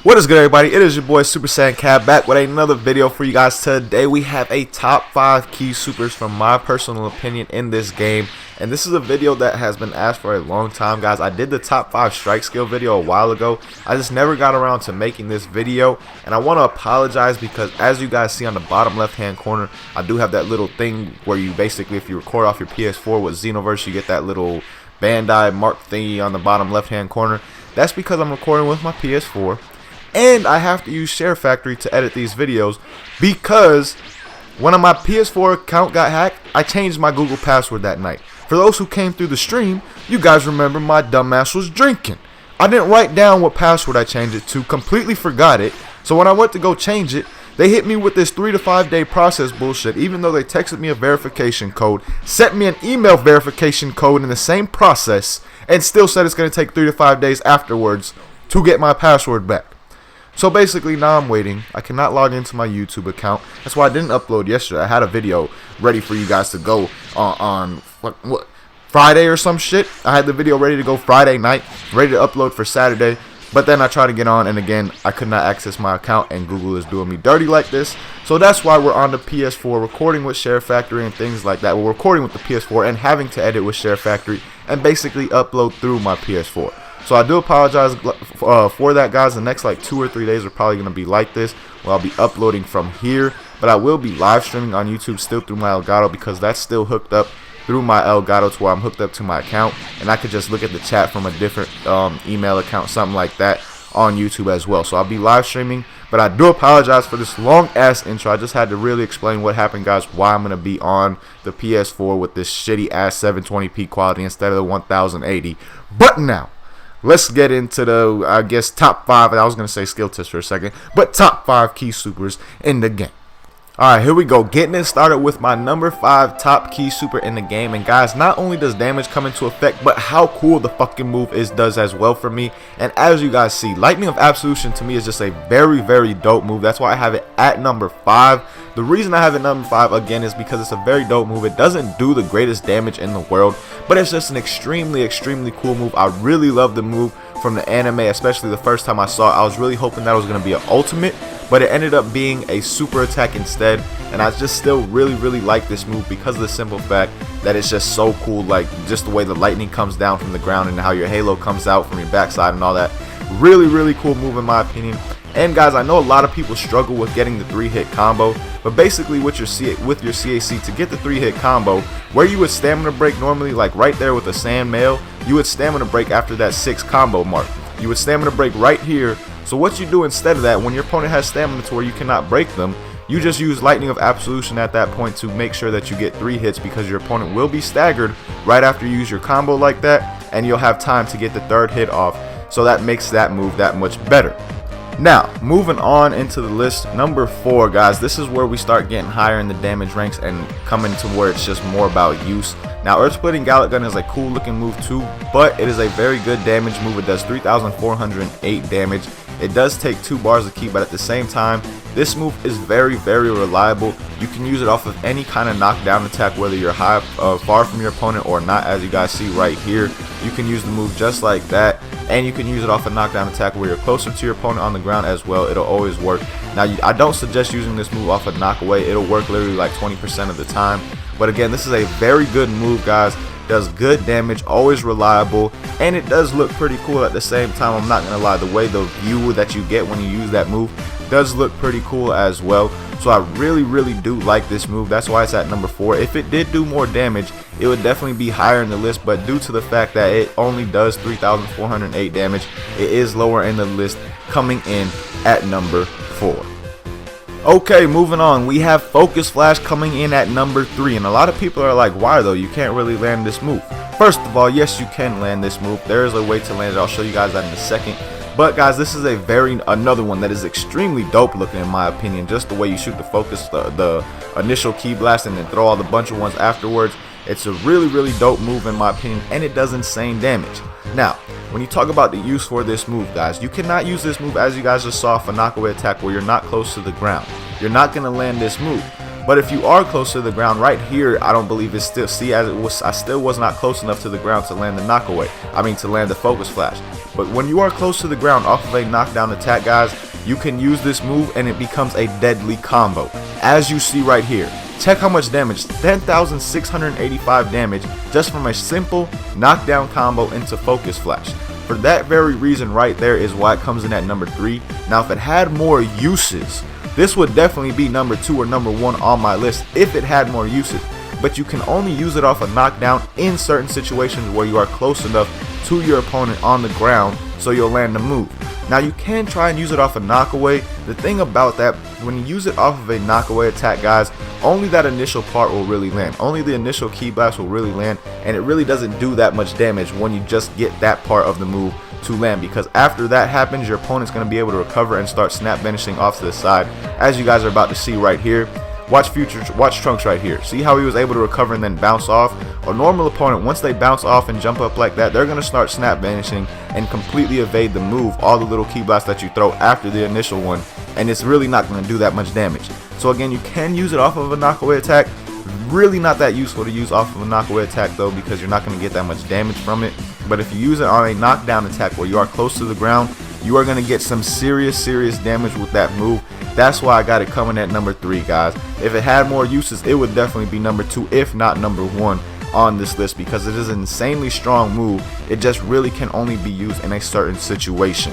What is good, everybody? It is your boy Super Saiyan Cat back with another video for you guys. Today we have a top 5 key supers from my personal opinion in this game, and this is a video that has been asked for a long time, guys. I did the top 5 strike skill video a while ago. I just never got around to making this video, and I want to apologize because as you guys see on the bottom left hand corner, I do have that little thing where you basically, if you record off your PS4 with Xenoverse, you get that little Bandai mark thingy on the bottom left hand corner. That's because I'm recording with my PS4. And I have to use Share Factory to edit these videos because when my PS4 account got hacked, I changed my Google password that night. For those who came through the stream, you guys remember my dumbass was drinking. I didn't write down what password I changed it to, completely forgot it. So when I went to go change it, they hit me with this 3 to 5 day process bullshit, even though they texted me a verification code, sent me an email verification code in the same process, and still said it's going to take 3 to 5 days afterwards to get my password back. So basically now I'm waiting. I cannot log into my YouTube account. That's why I didn't upload yesterday. I had a video ready for you guys to go on what Friday or some shit. I had the video ready to go Friday night, ready to upload for Saturday. But then I tried to get on, and again, I could not access my account, and Google is doing me dirty like this. So that's why we're on the PS4 recording with Share Factory and things like that. We're recording with the PS4 and having to edit with Share Factory and basically upload through my PS4. So I do apologize for that, guys. The next like 2 or 3 days are probably going to be like this, where I'll be uploading from here. But I will be live streaming on YouTube still through my Elgato, because that's still hooked up through my Elgato to where I'm hooked up to my account. And I could just look at the chat from a different email account, something like that, on YouTube as well. So I'll be live streaming. But I do apologize for this long ass intro. I just had to really explain what happened, guys, why I'm going to be on the PS4 with this shitty ass 720p quality instead of the 1080. But now, let's get into the, I guess, top 5. I was going to say skill test for a second, but top 5 key supers in the game. Alright, here we go. Getting it started with my number 5 top key super in the game. And guys, not only does damage come into effect, but how cool the fucking move does as well for me. And as you guys see, Lightning of Absolution to me is just a very, very dope move. That's why I have it at number 5. The reason I have it number 5 again is because it's a very dope move. It doesn't do the greatest damage in the world, but it's just an extremely, extremely cool move. I really love the move from the anime, especially the first time I saw it. I was really hoping that it was going to be an ultimate, but it ended up being a super attack instead. And I just still really, really like this move because of the simple fact that it's just so cool. Like just the way the lightning comes down from the ground and how your halo comes out from your backside and all that. Really, really cool move in my opinion. And guys, I know a lot of people struggle with getting the 3-hit combo, but basically with your CAC, to get the 3-hit combo, where you would stamina break normally, like right there with the sand mail, you would stamina break after that 6 combo mark. You would stamina break right here. So what you do instead of that, when your opponent has stamina to where you cannot break them, you just use Lightning of Absolution at that point to make sure that you get 3 hits, because your opponent will be staggered right after you use your combo like that, and you'll have time to get the 3rd hit off. So that makes that move that much better. Now, moving on into the list, number 4, guys. This is where we start getting higher in the damage ranks and coming to where it's just more about use. Now, Earth Splitting Gallic Gun is a cool looking move too, but it is a very good damage move. It does 3,408 damage. It does take 2 bars to keep, but at the same time, this move is very, very reliable. You can use it off of any kind of knockdown attack, whether you're far from your opponent or not. As you guys see right here, you can use the move just like that, and you can use it off a knockdown attack where you're closer to your opponent on the ground as well. It'll always work. Now, I don't suggest using this move off a knockaway. It'll work literally like 20% of the time. But again, this is a very good move, guys. Does good damage, always reliable, and it does look pretty cool at the same time. I'm not gonna lie, the way the view that you get when you use that move does look pretty cool as well. So I really, really do like this move. That's why it's at number 4. If it did do more damage, it would definitely be higher in the list, but due to the fact that it only does 3,408 damage, it is lower in the list, coming in at number 4. Okay, moving on, we have Focus Flash coming in at number 3, and a lot of people are like, why though? You can't really land this move. First of all, yes, you can land this move. There is a way to land it. I'll show you guys that in a second. But guys, this is another one that is extremely dope looking in my opinion. Just the way you shoot the focus, the initial key blast, and then throw all the bunch of ones afterwards. It's a really, really dope move in my opinion, and it does insane damage. Now, when you talk about the use for this move, guys, you cannot use this move, as you guys just saw, for knockaway attack where you're not close to the ground. You're not going to land this move. But if you are close to the ground, right here, I don't believe it's still, see, as it was, I still was not close enough to the ground to land the knockaway. I mean, to land the focus flash. But when you are close to the ground off of a knockdown attack, guys, you can use this move and it becomes a deadly combo. As you see right here, check how much damage, 10,685 damage just from a simple knockdown combo into focus flash. For that very reason right there is why it comes in at number 3. Now if it had more uses, this would definitely be number 2 or number 1 on my list if it had more uses. But you can only use it off a knockdown in certain situations where you are close enough to your opponent on the ground so you'll land the move. Now you can try and use it off a knockaway. The thing about that, when you use it off of a knockaway attack, guys, only that initial part will really land. Only the initial key blast will really land, and it really doesn't do that much damage when you just get that part of the move to land, because after that happens, your opponent's going to be able to recover and start snap finishing off to the side, as you guys are about to see right here. Watch Trunks right here. See how he was able to recover and then bounce off? A normal opponent, once they bounce off and jump up like that, they're going to start snap vanishing and completely evade the move, all the little key blasts that you throw after the initial one, and it's really not going to do that much damage. So again, you can use it off of a knockaway attack. Really not that useful to use off of a knockaway attack though, because you're not going to get that much damage from it. But if you use it on a knockdown attack where you are close to the ground, you are going to get some serious damage with that move. That's why I got it coming at number 3, guys. If it had more uses, it would definitely be number 2, if not number 1 on this list, because it is an insanely strong move. It just really can only be used in a certain situation.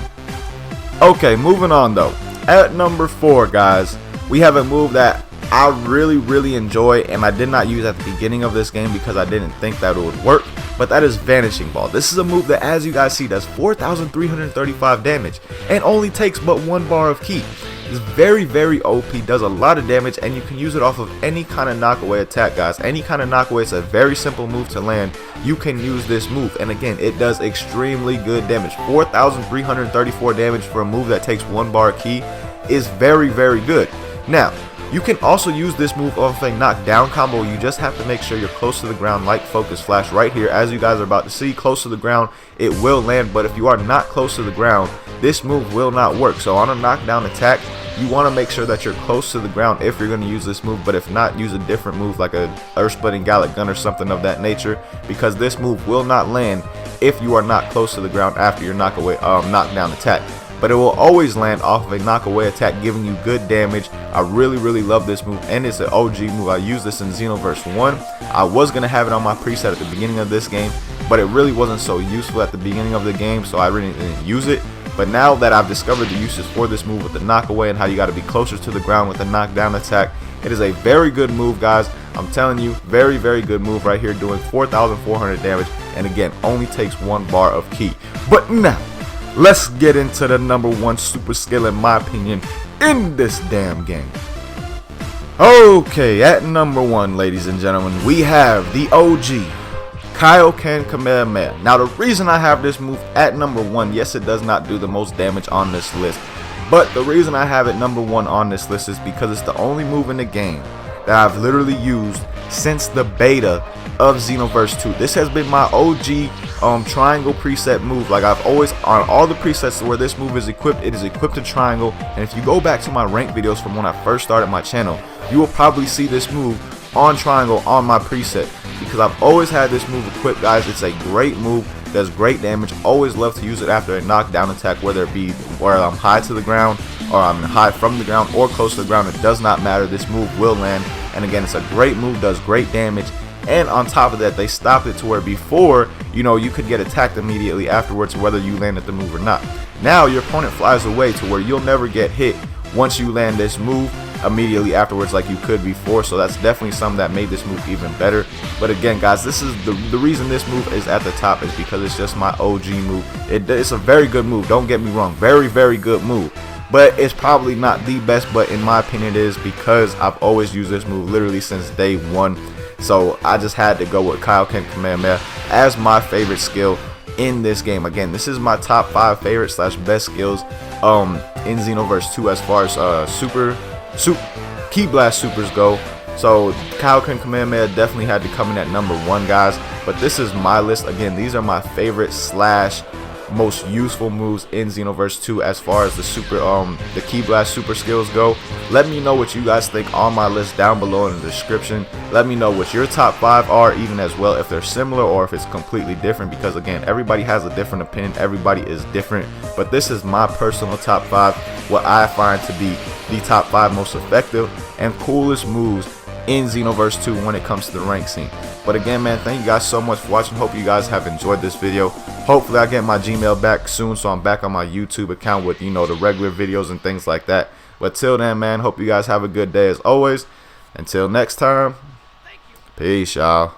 Okay, moving on though. At number 4, guys, we have a move that I really enjoy, and I did not use at the beginning of this game because I didn't think that it would work, but that is Vanishing Ball. This is a move that, as you guys see, does 4,335 damage and only takes but 1 bar of ki. It's very OP, does a lot of damage, and you can use it off of any kind of knockaway attack, guys. Any kind of knockaway. It's a very simple move to land. You can use this move, and again, it does extremely good damage. 4,334 damage for a move that takes 1 bar of ki is very good. Now, you can also use this move off a knockdown combo. You just have to make sure you're close to the ground, like focus flash right here. As you guys are about to see, close to the ground, it will land, but if you are not close to the ground, this move will not work. So on a knockdown attack, you want to make sure that you're close to the ground if you're going to use this move, but if not, use a different move like a earth splitting Gallic gun or something of that nature, because this move will not land if you are not close to the ground after your knockdown attack. But it will always land off of a knockaway attack, giving you good damage. I really love this move, and it's an OG move. I used this in Xenoverse 1. I was going to have it on my preset at the beginning of this game, but it really wasn't so useful at the beginning of the game, so I really didn't use it. But now that I've discovered the uses for this move with the knockaway and how you got to be closer to the ground with the knockdown attack, it is a very good move, guys. I'm telling you, very good move right here, doing 4,400 damage, and again, only takes 1 bar of ki. But now, let's get into the number 1 super skill, in my opinion, in this damn game. Okay, at number 1, ladies and gentlemen, we have the OG Kaioken Kamehameha. Now, the reason I have this move at number 1, yes, it does not do the most damage on this list, but the reason I have it number 1 on this list is because it's the only move in the game that I've literally used since the beta of Xenoverse 2. This has been my OG triangle preset move. Like, I've always, on all the presets where this move is equipped, it is equipped to triangle. And if you go back to my rank videos from when I first started my channel, you will probably see this move on triangle on my preset, because I've always had this move equipped, guys. It's a great move, does great damage. Always love to use it after a knockdown attack, whether it be where I'm high to the ground or I'm high from the ground or close to the ground. It does not matter. This move will land, and again, it's a great move, does great damage. And on top of that, they stopped it to where before, you know, you could get attacked immediately afterwards whether you landed the move or not. Now your opponent flies away to where you'll never get hit once you land this move immediately afterwards like you could before. So that's definitely something that made this move even better. But again, guys, this is the reason this move is at the top is because it's just my OG move. It's a very good move, don't get me wrong, very good move. But it's probably not the best, but in my opinion it is, because I've always used this move literally since day 1. So I just had to go with Kaioken Kamehameha as my favorite skill in this game. Again, this is my top 5 favorite / best skills in Xenoverse 2 as far as Ki Blast supers go. So Kaioken Kamehameha definitely had to come in at number 1, guys. But this is my list. Again, these are my favorite / most useful moves in Xenoverse 2 as far as the the Ki Blast super skills go. Let me know what you guys think on my list down below in the description. Let me know what your top 5 are, even as well, if they're similar or if it's completely different, because again, everybody has a different opinion, everybody is different, but this is my personal top 5, what I find to be the top 5 most effective and coolest moves in Xenoverse 2 when it comes to the rank scene. But again, man, thank you guys so much for watching. Hope you guys have enjoyed this video. Hopefully I get my Gmail back soon, so I'm back on my YouTube account with, you know, the regular videos and things like that. But till then, man, hope you guys have a good day as always. Until next time, peace, y'all.